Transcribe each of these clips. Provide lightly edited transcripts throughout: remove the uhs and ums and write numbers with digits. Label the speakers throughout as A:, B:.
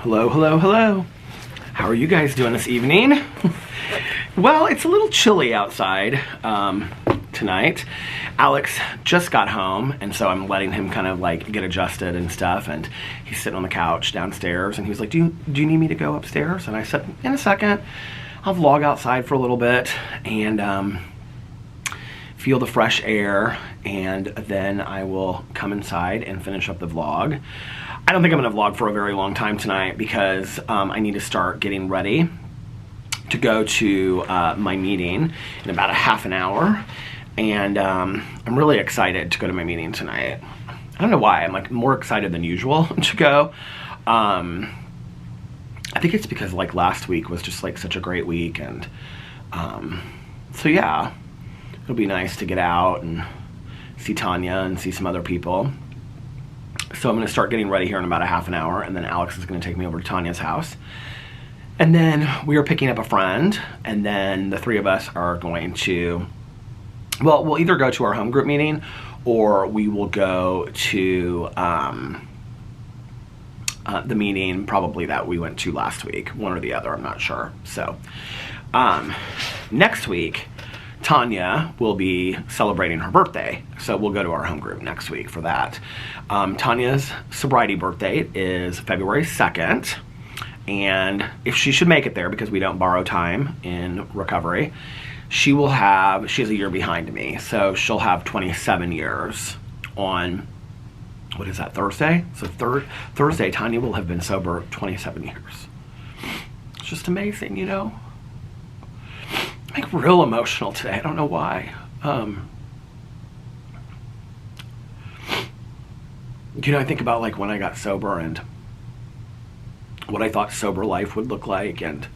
A: Hello, hello, hello. How are you guys doing this evening? Well, it's a little chilly outside tonight. Alex just got home, and so I'm letting him kind of like get adjusted and stuff, and he's sitting on the couch downstairs, and he was like, do you need me to go upstairs? And I said, in a second. I'll vlog outside for a little bit and feel the fresh air, and then I will come inside and finish up the vlog. I don't think I'm gonna vlog for a very long time tonight because I need to start getting ready to go to my meeting in about a half an hour, and I'm really excited to go to my meeting tonight. I don't know why, I'm like more excited than usual to go. I think it's because like last week was just like such a great week, and so yeah, it'll be nice to get out and see Tanya and see some other people. So I'm going to start getting ready here in about a half an hour, and then Alex is going to take me over to Tanya's house. And then we are picking up a friend, and then the three of us are going to, well, we'll either go to our home group meeting or we will go to the meeting probably that we went to last week, one or the other, I'm not sure. So next week, Tanya will be celebrating her birthday, so we'll go to our home group next week for that. Tanya's sobriety birthday is February 2nd, and if she should make it there, because we don't borrow time in recovery, she has a year behind me, so she'll have 27 years on, what is that, Thursday? So Thursday, Tanya will have been sober 27 years. It's just amazing, you know? I'm like real emotional today. I don't know why. You know, I think about like when I got sober and what I thought sober life would look like, and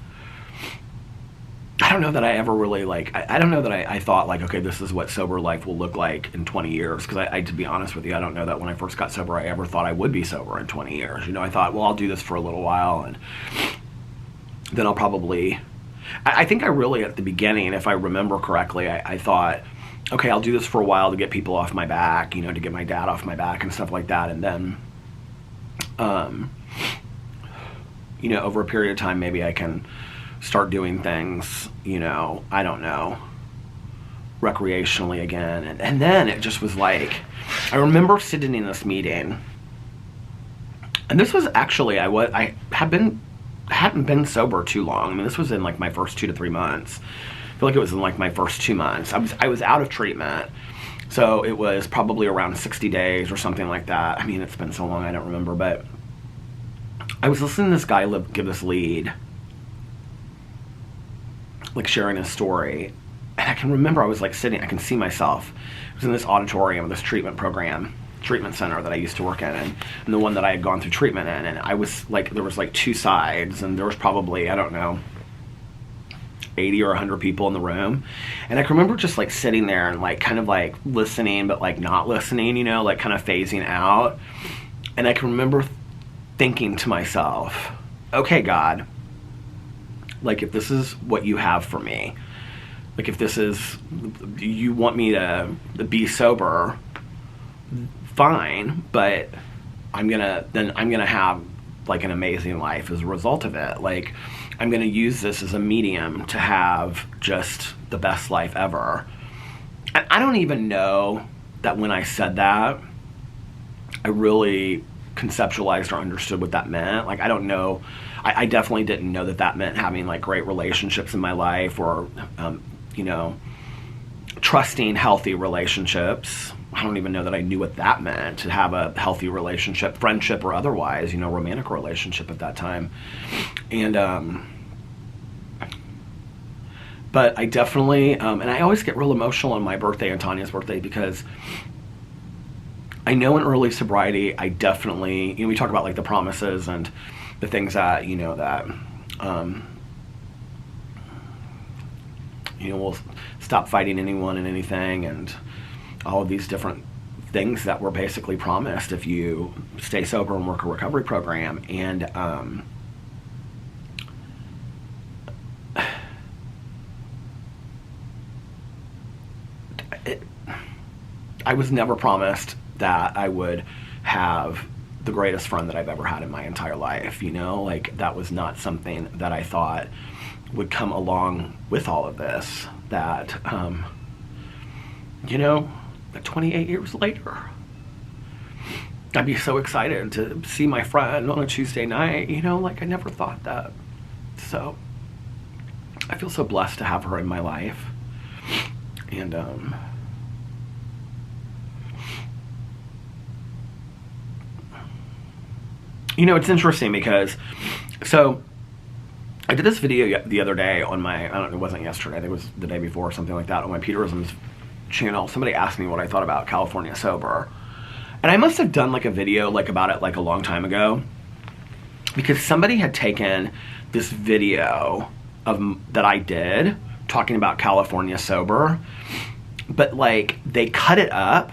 A: I don't know that I ever really like, I don't know that I thought like, okay, this is what sober life will look like in 20 years. Because I, to be honest with you, I don't know that when I first got sober, I ever thought I would be sober in 20 years. You know, I thought, well, I'll do this for a little while, and then I'll probably, I think I really, at the beginning, if I remember correctly, I thought, okay, I'll do this for a while to get people off my back, you know, to get my dad off my back and stuff like that. And then, you know, over a period of time, maybe I can start doing things, you know, I don't know, recreationally again. And then it just was like, I remember sitting in this meeting, and this was actually, I hadn't been sober too long. I mean, this was in like my first 2 to 3 months. I feel like it was in like my first 2 months. I was out of treatment, so it was probably around 60 days or something like that. I mean, it's been so long, I don't remember, but I was listening to this guy give this lead, like sharing his story, and I can remember I was like sitting, I can see myself. I was in this auditorium of this treatment center that I used to work in, and the one that I had gone through treatment in, and I was like, there was like 2 sides, and there was probably, I don't know, 80 or 100 people in the room, and I can remember just like sitting there and like kind of like listening, but like not listening, you know, like kind of phasing out. And I can remember thinking to myself, okay, God, like if this is what you have for me, like if this is, you want me to be sober, fine, but I'm gonna have like an amazing life as a result of it. Like I'm gonna use this as a medium to have just the best life ever. And I don't even know that when I said that, I really conceptualized or understood what that meant. Like I don't know, I definitely didn't know that that meant having like great relationships in my life, or you know, trusting healthy relationships. I don't even know that I knew what that meant, to have a healthy relationship, friendship or otherwise, you know, romantic relationship at that time. And but I definitely, and I always get real emotional on my birthday and Tanya's birthday, because I know in early sobriety, I definitely, you know, we talk about like the promises and the things that, you know, that, you know, we'll stop fighting anyone and anything, and all of these different things that were basically promised if you stay sober and work a recovery program. And I was never promised that I would have the greatest friend that I've ever had in my entire life, you know? Like, that was not something that I thought would come along with all of this. That, you know, 28 years later, I'd be so excited to see my friend on a Tuesday night, you know? Like, I never thought that. So, I feel so blessed to have her in my life. And, you know, it's interesting because, so I did this video the other day on my, I don't know, it wasn't yesterday, I think it was the day before or something like that, on my Peterisms channel. Somebody asked me what I thought about California sober. And I must have done like a video like about it like a long time ago, because somebody had taken this video of that I did talking about California sober, but like they cut it up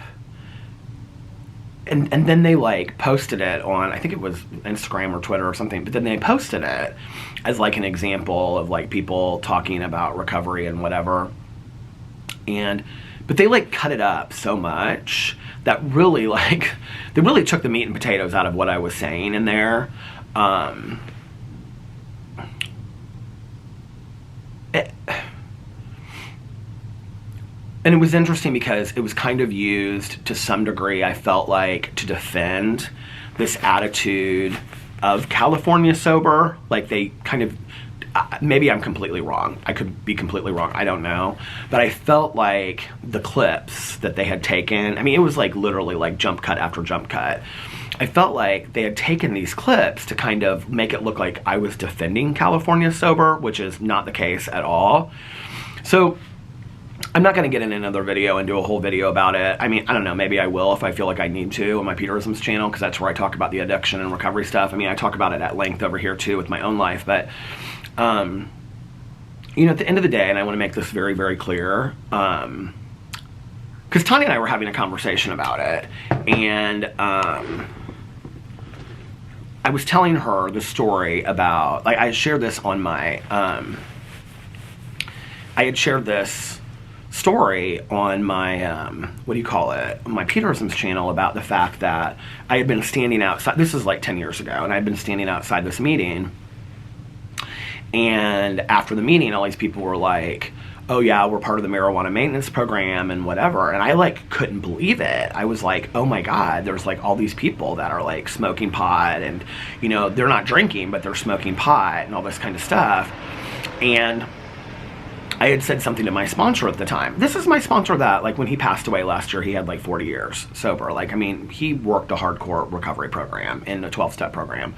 A: and then they like posted it on, I think it was Instagram or Twitter or something, but then they posted it as like an example of like people talking about recovery and whatever. But they like cut it up so much that really like, they really took the meat and potatoes out of what I was saying in there. And it was interesting because it was kind of used to some degree, I felt like, to defend this attitude of California sober. Like they kind of, maybe I'm completely wrong. I could be completely wrong. I don't know. But I felt like the clips that they had taken, I mean, it was like literally like jump cut after jump cut. I felt like they had taken these clips to kind of make it look like I was defending California sober, which is not the case at all. So I'm not going to get in another video and do a whole video about it. I mean, I don't know, maybe I will if I feel like I need to on my Peterisms channel, because that's where I talk about the addiction and recovery stuff. I mean, I talk about it at length over here too with my own life, but you know, at the end of the day, and I want to make this very, very clear, because Tanya and I were having a conversation about it, and I was telling her the story about, like, I had shared this on my, I had shared this story on my, what do you call it, my Peterisms channel, about the fact that I had been standing outside, this is like 10 years ago, and I had been standing outside this meeting, and after the meeting, all these people were like, oh yeah, we're part of the marijuana maintenance program and whatever, and I like couldn't believe it. I was like, oh my God, there's like all these people that are like smoking pot, and you know, they're not drinking, but they're smoking pot and all this kind of stuff. And I had said something to my sponsor at the time. This is my sponsor that, like, when he passed away last year, he had like 40 years sober. Like, I mean, he worked a hardcore recovery program in a 12-step program.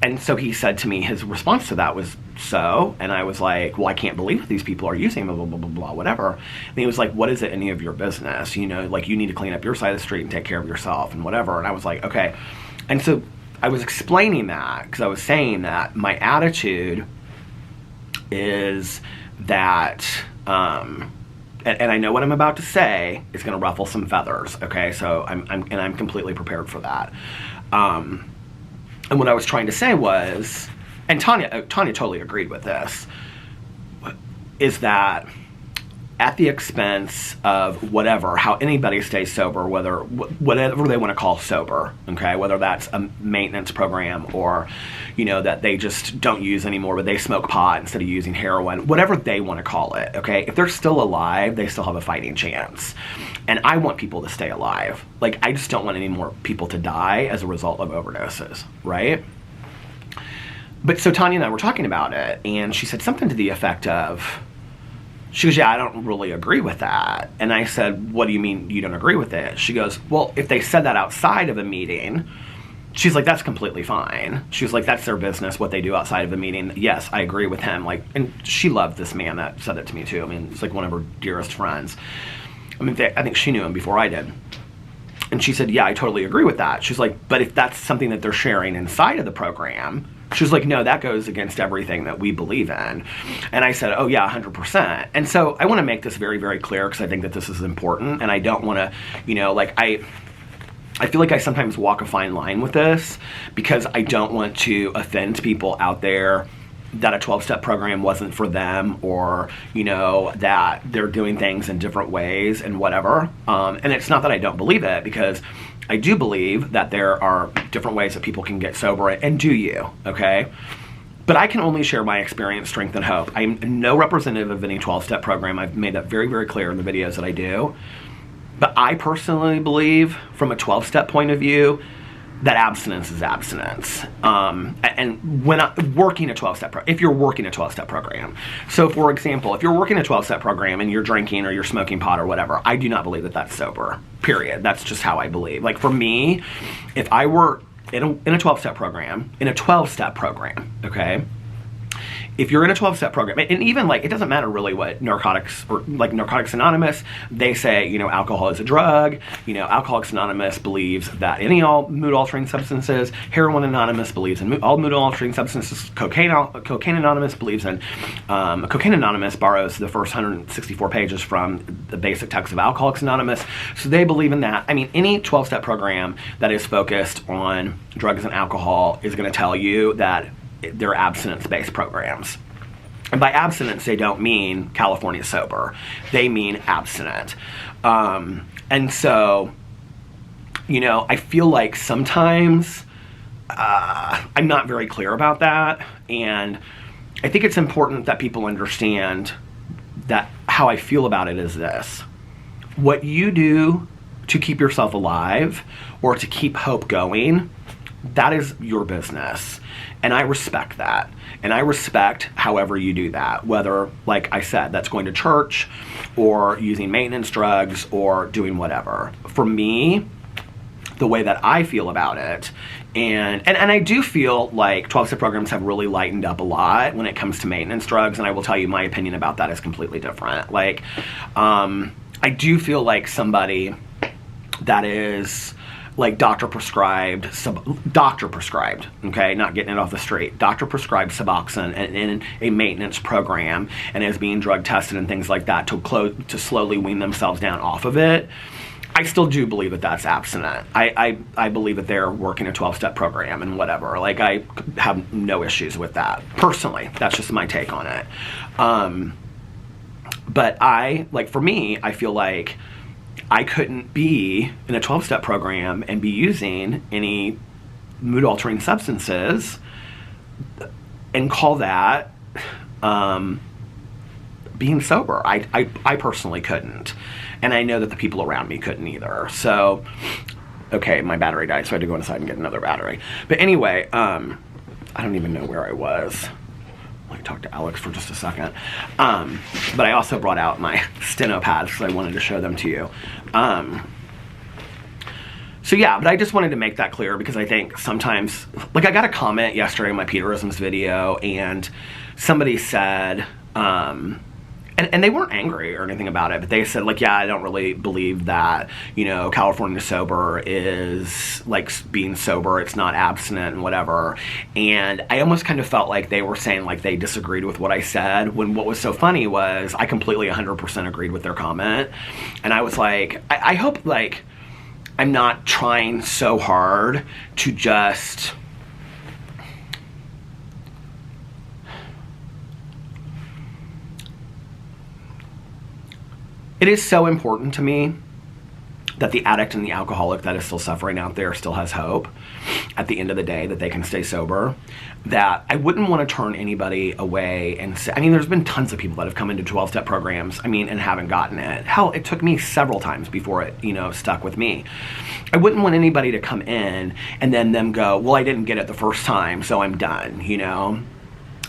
A: And so he said to me, his response to that was, so, and I was like, well, I can't believe that these people are using blah, blah, blah, blah, blah, whatever. And he was like, what is it any of your business? You know, like, you need to clean up your side of the street and take care of yourself and whatever. And I was like, okay. And so I was explaining that, because I was saying that my attitude is that, and I know what I'm about to say is going to ruffle some feathers, okay? So I'm completely prepared for that. And what I was trying to say was, and Tanya totally agreed with this, is that at the expense of whatever, how anybody stays sober, whatever they want to call sober, okay, whether that's a maintenance program or, you know, that they just don't use anymore, but they smoke pot instead of using heroin, whatever they want to call it, okay, if they're still alive, they still have a fighting chance. And I want people to stay alive. Like, I just don't want any more people to die as a result of overdoses, right? But so Tanya and I were talking about it, and she said something to the effect of, she goes, yeah, I don't really agree with that. And I said, what do you mean you don't agree with it? She goes, well, if they said that outside of a meeting, she's like, that's completely fine. She was like, that's their business, what they do outside of a meeting. Yes, I agree with him. Like, and she loved this man that said it to me too. I mean, it's like one of her dearest friends. I mean, I think she knew him before I did. And she said, yeah, I totally agree with that. She's like, but if that's something that they're sharing inside of the program, she was like, no, that goes against everything that we believe in. And I said, oh yeah, 100%. And so I want to make this very, very clear, because I think that this is important, and I don't want to, you know, like, I feel like I sometimes walk a fine line with this, because I don't want to offend people out there that a 12-step program wasn't for them, or, that they're doing things in different ways and whatever. And it's not that I don't believe it, because I do believe that there are different ways that people can get sober, and do you, okay? But I can only share my experience, strength, and hope. I'm no representative of any 12-step program. I've made that very, very clear in the videos that I do. But I personally believe, from a 12-step point of view, that abstinence is abstinence. And when working a 12-step if you're working a 12-step program. So, for example, if you're working a 12-step program and you're drinking or you're smoking pot or whatever, I do not believe that that's sober, period. That's just how I believe. Like, for me, if I were in a 12-step program, okay? If you're in a 12-step program, and even, like, it doesn't matter really what narcotics, or like Narcotics Anonymous, they say, alcohol is a drug. Alcoholics Anonymous believes that all mood-altering substances. Heroin Anonymous believes in all mood-altering substances. Cocaine Anonymous believes in, Cocaine Anonymous borrows the first 164 pages from the basic text of Alcoholics Anonymous. So they believe in that. I mean, any 12-step program that is focused on drugs and alcohol is going to tell you that they're abstinence-based programs. And by abstinence, they don't mean California sober. They mean abstinent. And so, I feel like sometimes I'm not very clear about that. And I think it's important that people understand that how I feel about it is this. What you do to keep yourself alive or to keep hope going, that is your business. And I respect that. And I respect however you do that, whether, like I said, that's going to church or using maintenance drugs or doing whatever. For me, the way that I feel about it, and I do feel like 12-step programs have really lightened up a lot when it comes to maintenance drugs, and I will tell you my opinion about that is completely different. Like, I do feel like somebody that is like doctor prescribed, okay, not getting it off the street, doctor prescribed Suboxone and in a maintenance program and is being drug tested and things like that to slowly wean themselves down off of it. I still do believe that that's abstinent. I believe that they're working a 12-step program and whatever. Like, I have no issues with that. Personally, that's just my take on it. But for me, I feel like I couldn't be in a 12-step program and be using any mood-altering substances and call that being sober. I personally couldn't. And I know that the people around me couldn't either. So, okay, my battery died, so I had to go inside and get another battery. But anyway, I don't even know where I was. Let me talk to Alex for just a second. But I also brought out my Steno Pads because I wanted to show them to you. So yeah, but I just wanted to make that clear because I think sometimes, like, I got a comment yesterday in my Peterisms video, and somebody said, and they weren't angry or anything about it, but they said, like, yeah, I don't really believe that, California sober is like being sober. It's not abstinent and whatever. And I almost kind of felt like they were saying, like, they disagreed with what I said, when what was so funny was I completely 100% agreed with their comment. And I was like, I hope, like, I'm not trying so hard to just it is so important to me that the addict and the alcoholic that is still suffering out there still has hope at the end of the day, that they can stay sober, that I wouldn't want to turn anybody away and say, there's been tons of people that have come into 12-step programs, and haven't gotten it. Hell, it took me several times before it, stuck with me. I wouldn't want anybody to come in and then them go, well, I didn't get it the first time, so I'm done,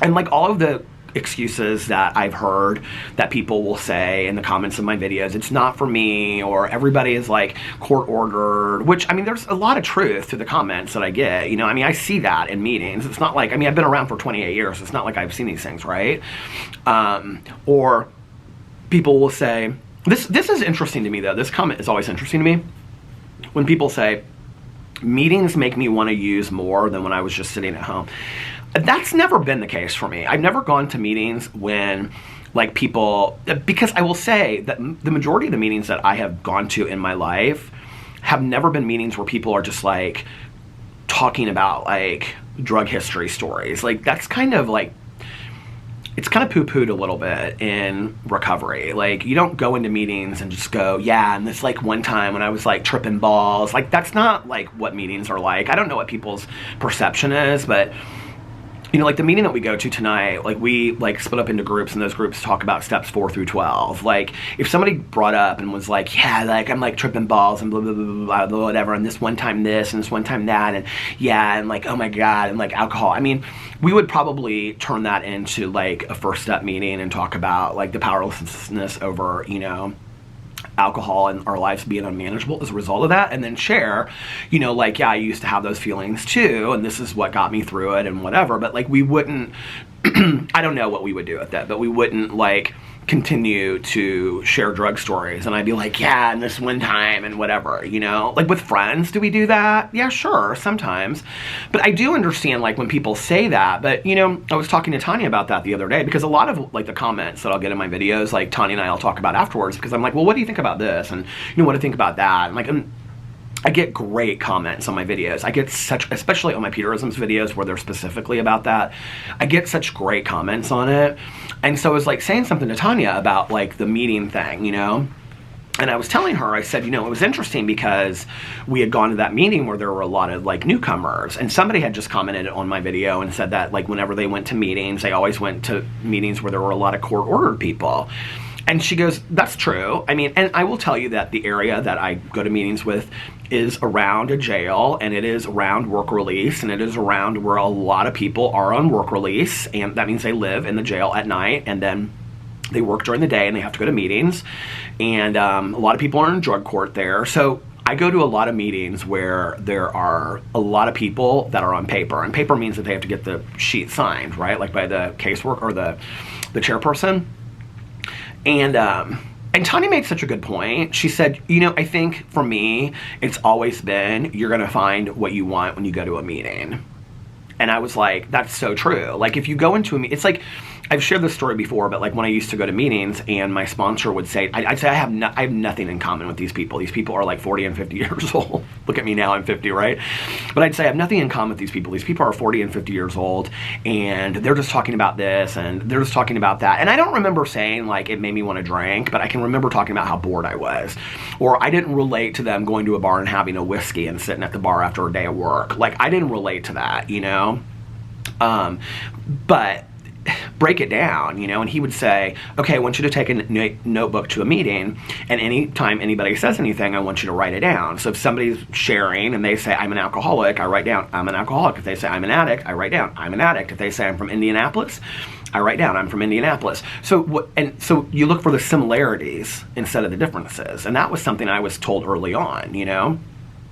A: And like all of the excuses that I've heard that people will say in the comments of my videos, it's not for me, or everybody is like court ordered, which, there's a lot of truth to the comments that I get, I see that in meetings. It's not like, I've been around for 28 years. It's not like I've seen these things, right? Or people will say, this is interesting to me though. This comment is always interesting to me. When people say, meetings make me want to use more than when I was just sitting at home. That's never been the case for me. I've never gone to meetings when, like, people, because I will say that the majority of the meetings that I have gone to in my life have never been meetings where people are just, like, talking about, like, drug history stories. Like, that's kind of, like, it's kind of poo-pooed a little bit in recovery. Like, you don't go into meetings and just go, yeah, and this like one time when I was like tripping balls. Like, that's not like what meetings are like. I don't know what people's perception is, but you know, like the meeting that we go to tonight, like we like split up into groups, and those groups talk about steps 4 through 12. Like, if somebody brought up and was like, yeah, like I'm like tripping balls and blah, blah, blah, blah, blah, whatever, and this one time this and this one time that, and yeah, and like, oh my God, and like alcohol. I mean, we would probably turn that into like a first step meeting and talk about like the powerlessness over, you know, alcohol and our lives being unmanageable as a result of that, and then share, you know, like, yeah, I used to have those feelings too, and this is what got me through it and whatever. But like, we wouldn't I don't know what we would do with that, but we wouldn't like continue to share drug stories, and I'd be like, yeah, and this one time and whatever, you know. Like, with friends, do we do that? Yeah, sure, sometimes. But I do understand like when people say that. But you know, I was talking to Tanya about that the other day, because a lot of like the comments that I'll get in my videos, like Tanya and I'll talk about afterwards, because I'm like, well, what do you think about this, and you know, what do you think about that, and like, I get great comments on my videos. I get such, especially on my Peterisms videos where they're specifically about that, I get such great comments on it. And so I was like saying something to Tanya about like the meeting thing, you know? And I was telling her, I said, you know, it was interesting because we had gone to that meeting where there were a lot of like newcomers, and somebody had just commented on my video and said that like whenever they went to meetings, they always went to meetings where there were a lot of court-ordered people. And she goes, that's true. I mean, and I will tell you that the area that I go to meetings with is around a jail, and it is around work release, and it is around where a lot of people are on work release, and that means they live in the jail at night, and then they work during the day, and they have to go to meetings. And a lot of people are in drug court there. So I go to a lot of meetings where there are a lot of people that are on paper, and paper means that they have to get the sheet signed, right? Like by the caseworker or the chairperson. And Tanya made such a good point. She said, you know, I think for me, it's always been, you're going to find what you want when you go to a meeting. And I was like, that's so true. Like, if you go into a meeting, it's like, I've shared this story before, but like when I used to go to meetings and my sponsor would say, I'd say I have nothing in common with these people. These people are like 40 and 50 years old. Look at me now, I'm 50, right? But I'd say I have nothing in common with these people. These people are 40 and 50 years old, and they're just talking about this and they're just talking about that. And I don't remember saying like it made me want to drink, but I can remember talking about how bored I was. Or I didn't relate to them going to a bar and having a whiskey and sitting at the bar after a day of work. Like, I didn't relate to that, you know? But break it down, you know, and he would say, okay, I want you to take a notebook to a meeting, and anytime anybody says anything, I want you to write it down. So if somebody's sharing and they say, I'm an alcoholic, I write down, I'm an alcoholic. If they say, I'm an addict, I write down, I'm an addict. If they say, I'm from Indianapolis, I write down, I'm from Indianapolis. So so you look for the similarities instead of the differences. And that was something I was told early on, you know.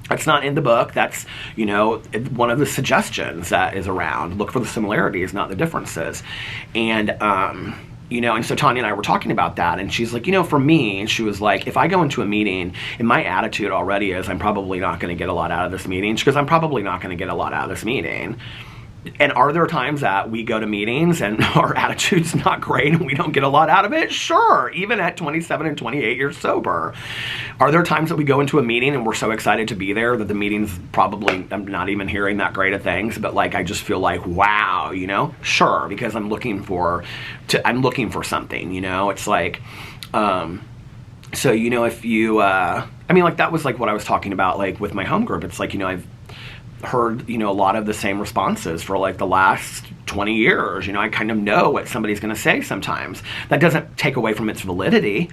A: That's not in the book. That's, you know, one of the suggestions that is around. Look for the similarities, not the differences. And, you know, and so Tanya and I were talking about that, and she's like, you know, for me, and she was like, if I go into a meeting, and my attitude already is, I'm probably not going to get a lot out of this meeting. She goes, I'm probably not going to get a lot out of this meeting. And are there times that we go to meetings and our attitude's not great and we don't get a lot out of it? Sure, even at 27 and 28 years sober. Are there times that we go into a meeting and we're so excited to be there that the meeting's probably, I'm not even hearing that great of things, but like I just feel like, wow, you know? Sure, because I'm looking for something, you know? It's like, so, you know, if you, I mean, like that was like what I was talking about, like with my home group. It's like, you know, I've heard, you know, a lot of the same responses for like the last 20 years. You know, I kind of know what somebody's going to say sometimes. That doesn't take away from its validity.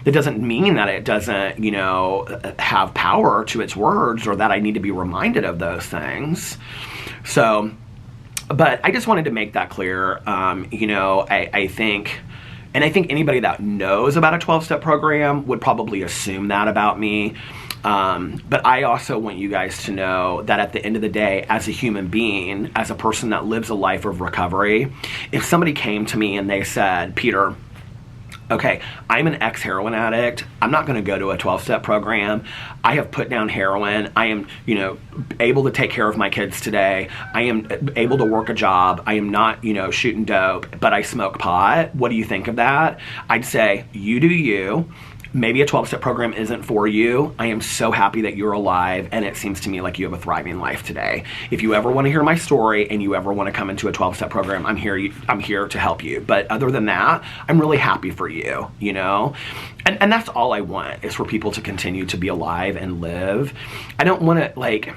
A: It doesn't mean that it doesn't, you know, have power to its words, or that I need to be reminded of those things. So, but I just wanted to make that clear. You know, I think, and I think anybody that knows about a 12-step program would probably assume that about me. But I also want you guys to know that at the end of the day, as a human being, as a person that lives a life of recovery, if somebody came to me and they said, Peter, okay, I'm an ex-heroin addict, I'm not going to go to a 12-step program, I have put down heroin, I am, you know, able to take care of my kids today, I am able to work a job, I am not, you know, shooting dope, but I smoke pot, what do you think of that? I'd say, you do you. maybe a 12-step program isn't for you. I am so happy that you're alive, and it seems to me like you have a thriving life today. If you ever want to hear my story and you ever want to come into a 12-step program, I'm here to help you. But other than that, I'm really happy for you, you know? And that's all I want, is for people to continue to be alive and live. I don't want to, like,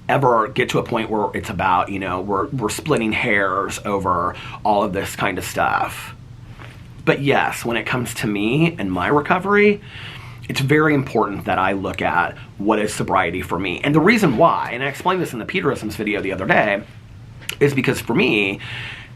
A: ever get to a point where it's about, you know, we're splitting hairs over all of this kind of stuff. But yes, when it comes to me and my recovery, it's very important that I look at what is sobriety for me. And the reason why, and I explained this in the Peterisms video the other day, is because for me,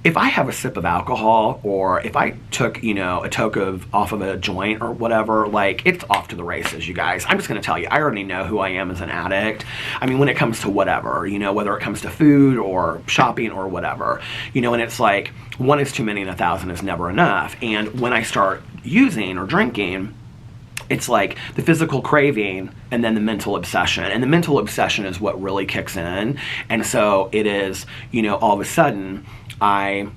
A: if I have a sip of alcohol, or if I took, you know, a toke off of a joint or whatever, like, it's off to the races, you guys. I'm just going to tell you, I already know who I am as an addict. I mean, when it comes to whatever, you know, whether it comes to food or shopping or whatever, you know, and it's like, one is too many and 1,000 is never enough. And when I start using or drinking, it's like the physical craving and then the mental obsession. And the mental obsession is what really kicks in. And so it is, you know, all of a sudden, I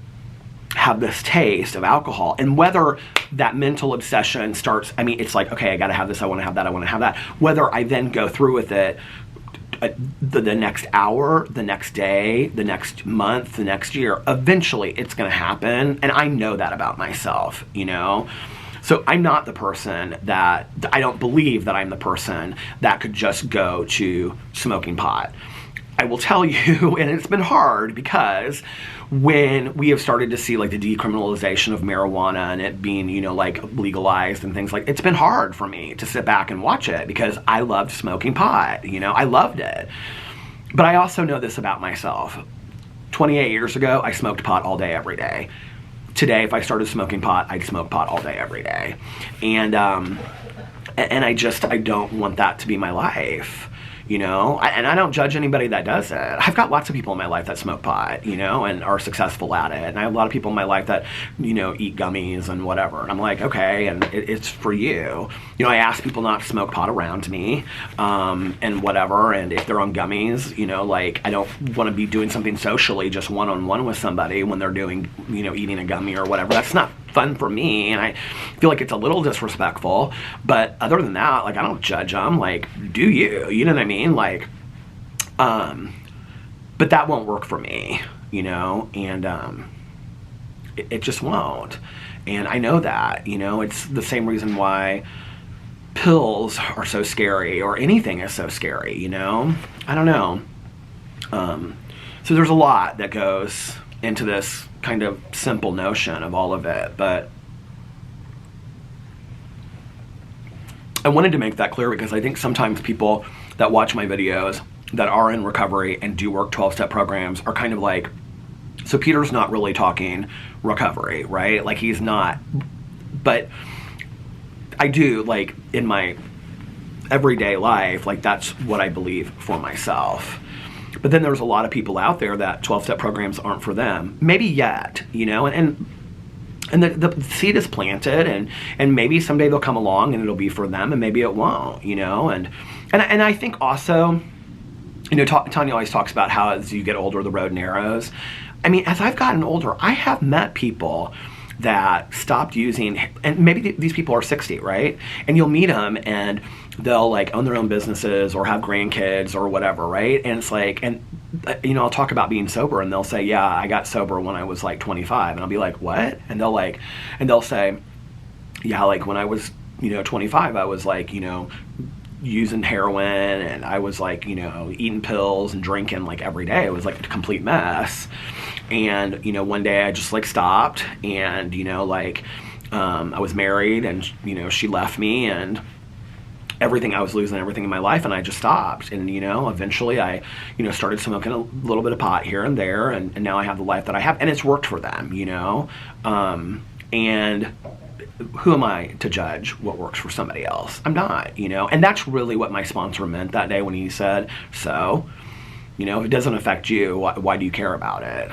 A: have this taste of alcohol. And whether that mental obsession starts, I mean, it's like, okay, I gotta have this, I wanna have that, I wanna have that. Whether I then go through with it the next hour, the next day, the next month, the next year, eventually it's gonna happen. And I know that about myself, you know? So I'm not the person that, I don't believe that I'm the person that could just go to smoking pot. I will tell you, and it's been hard, because when we have started to see, like, the decriminalization of marijuana and it being, you know, like, legalized and things like, it's been hard for me to sit back and watch it, because I loved smoking pot, you know, I loved it. But I also know this about myself. 28 years ago, I smoked pot all day, every day. Today, if I started smoking pot, I'd smoke pot all day, every day. And I don't want that to be my life. You know, and I don't judge anybody that does it. I've got lots of people in my life that smoke pot, you know, and are successful at it. And I have a lot of people in my life that, you know, eat gummies and whatever. And I'm like, okay, and it's for you. You know, I ask people not to smoke pot around me, and whatever. And if they're on gummies, you know, like, I don't want to be doing something socially just one-on-one with somebody when they're doing, you know, eating a gummy or whatever. That's not fun for me, and I feel like it's a little disrespectful. But other than that, like, I don't judge them. Like, do you know what I mean? Like, but that won't work for me, you know, and it just won't. And I know that, you know, it's the same reason why pills are so scary, or anything is so scary, you know. I don't know. So there's a lot that goes into this kind of simple notion of all of it, but I wanted to make that clear, because I think sometimes people that watch my videos that are in recovery and do work 12-step programs are kind of like, so Peter's not really talking recovery, right? Like, he's not. But I do, like, in my everyday life, like, that's what I believe for myself. But then there's a lot of people out there that 12-step programs aren't for them. Maybe yet, you know, and the seed is planted, and maybe someday they'll come along and it'll be for them, and maybe it won't, you know. And I think also, you know, Tanya always talks about how as you get older, the road narrows. I mean, as I've gotten older, I have met people that stopped using, and maybe these people are 60, right? And you'll meet them, and they'll, like, own their own businesses or have grandkids or whatever, right? And it's like, and, you know, I'll talk about being sober, and they'll say, yeah, I got sober when I was, like, 25. And I'll be like, what? And they'll say, yeah, like, when I was, you know, 25, I was, like, you know, using heroin, and I was, like, you know, eating pills and drinking, like, every day. It was, like, a complete mess. And, you know, one day I just, like, stopped, and, you know, like, I was married, and, you know, she left me, and I was losing everything in my life, and I just stopped. And, you know, eventually I, you know, started smoking a little bit of pot here and there, and now I have the life that I have, and it's worked for them, you know. And who am I to judge what works for somebody else? I'm not, you know. And that's really what my sponsor meant that day when he said, so, you know, if it doesn't affect you, why do you care about it?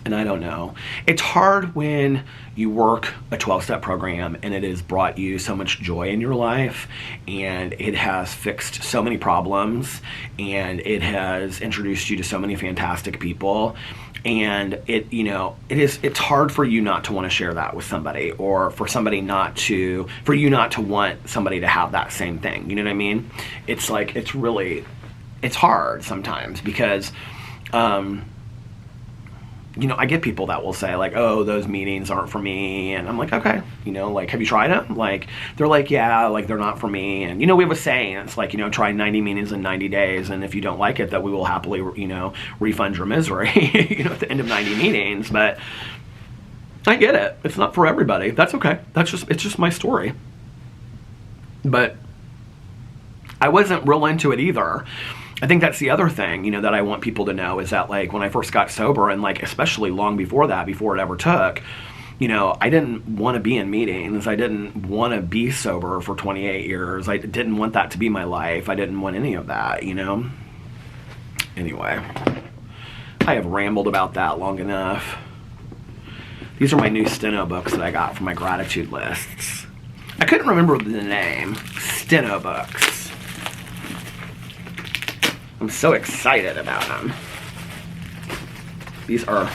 A: And I don't know. It's hard when you work a 12-step program and it has brought you so much joy in your life, and it has fixed so many problems, and it has introduced you to so many fantastic people. And it's hard for you not to want to share that with somebody, or for you not to want somebody to have that same thing. You know what I mean? It's like, it's hard sometimes because, I get people that will say like, oh, those meetings aren't for me. And I'm like, okay, like, have you tried them? Like, they're like, yeah, like they're not for me. And, we have a saying, it's like, try 90 meetings in 90 days. And if you don't like it, that we will happily, refund your misery, at the end of 90 meetings. But I get it. It's not for everybody. That's okay. It's just my story. But I wasn't real into it either. I think that's the other thing, that I want people to know is that, like, when I first got sober, and like especially long before that, before it ever took, I didn't want to be in meetings. I didn't want to be sober for 28 years. I didn't want that to be my life. I didn't want any of that, Anyway, I have rambled about that long enough. These are my new Steno books that I got from my gratitude lists. I couldn't remember the name. Steno books. I'm so excited about them. These are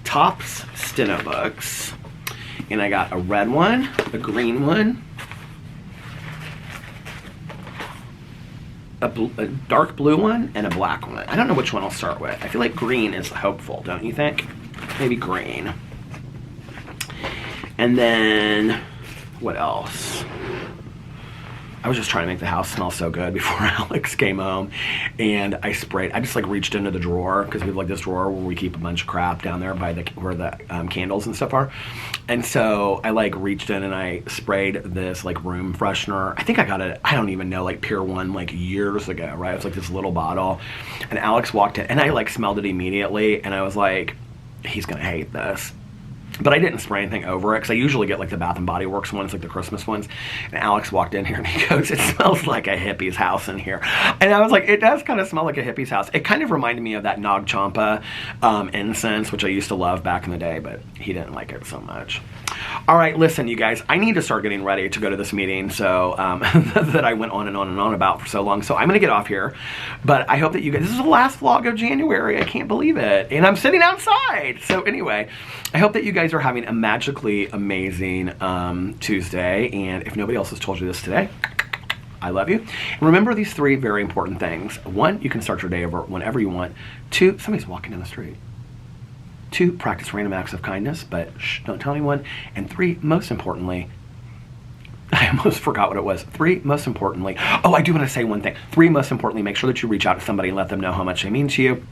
A: Topps Steno books. And I got a red one, a green one, a dark blue one, and a black one. I don't know which one I'll start with. I feel like green is hopeful, don't you think? Maybe green. And then, what else? I was just trying to make the house smell so good before Alex came home, and I just like reached into the drawer, because we have like this drawer where we keep a bunch of crap down there by where the candles and stuff are. And so I like reached in and I sprayed this like room freshener. I think I got it, I don't even know, like Pier 1 like years ago, right? It was like this little bottle, and Alex walked in and I like smelled it immediately, and I was like, he's gonna hate this. But I didn't spray anything over it, because I usually get like the Bath & Body Works ones, like the Christmas ones. And Alex walked in here and he goes, it smells like a hippie's house in here. And I was like, it does kind of smell like a hippie's house. It kind of reminded me of that Nag Champa incense, which I used to love back in the day, but he didn't like it so much. All right, listen, you guys, I need to start getting ready to go to this meeting, so that I went on and on and on about for so long. So I'm going to get off here, but I hope that you guys, this is the last vlog of January. I can't believe it. And I'm sitting outside. So anyway, I hope that you guys are having a magically amazing Tuesday. And if nobody else has told you this today, I love you. And remember these 3 very important things. 1, you can start your day over whenever you want. 2, somebody's walking down the street. 2, practice random acts of kindness, but shh, don't tell anyone. And 3, most importantly, I almost forgot what it was. 3, most importantly, oh, I do want to say one thing. 3, most importantly, make sure that you reach out to somebody and let them know how much they mean to you.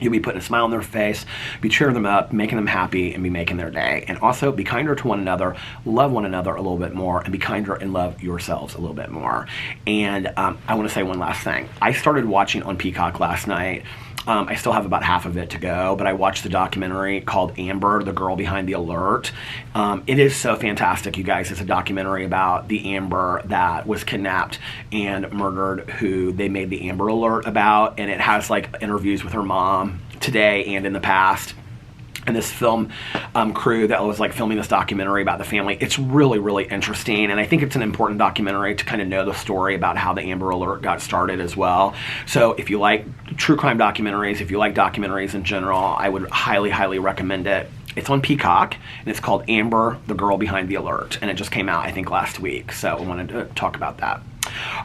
A: You'll be putting a smile on their face, be cheering them up, making them happy, and be making their day. And also be kinder to one another, love one another a little bit more, and be kinder and love yourselves a little bit more. And I want to say one last thing. I started watching on Peacock last night. I still have about half of it to go, but I watched the documentary called Amber, the Girl Behind the Alert. It is so fantastic, you guys. It's a documentary about the Amber that was kidnapped and murdered, who they made the Amber Alert about, and it has like interviews with her mom today and in the past. And this film crew that was like filming this documentary about the family. It's really, really interesting. And I think it's an important documentary to kind of know the story about how the Amber Alert got started as well. So if you like true crime documentaries, if you like documentaries in general, I would highly, highly recommend it. It's on Peacock, and it's called Amber, the Girl Behind the Alert. And it just came out, I think, last week. So I wanted to talk about that.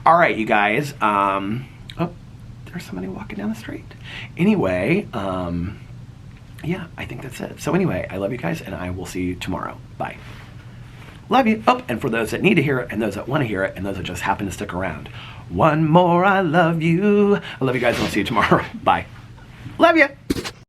A: All right, you guys. Oh, there's somebody walking down the street. Anyway, yeah, I think that's it. So anyway, I love you guys, and I will see you tomorrow. Bye. Love you. Oh, and for those that need to hear it, and those that want to hear it, and those that just happen to stick around, one more, I love you. I love you guys, and I'll see you tomorrow. Bye. Love you.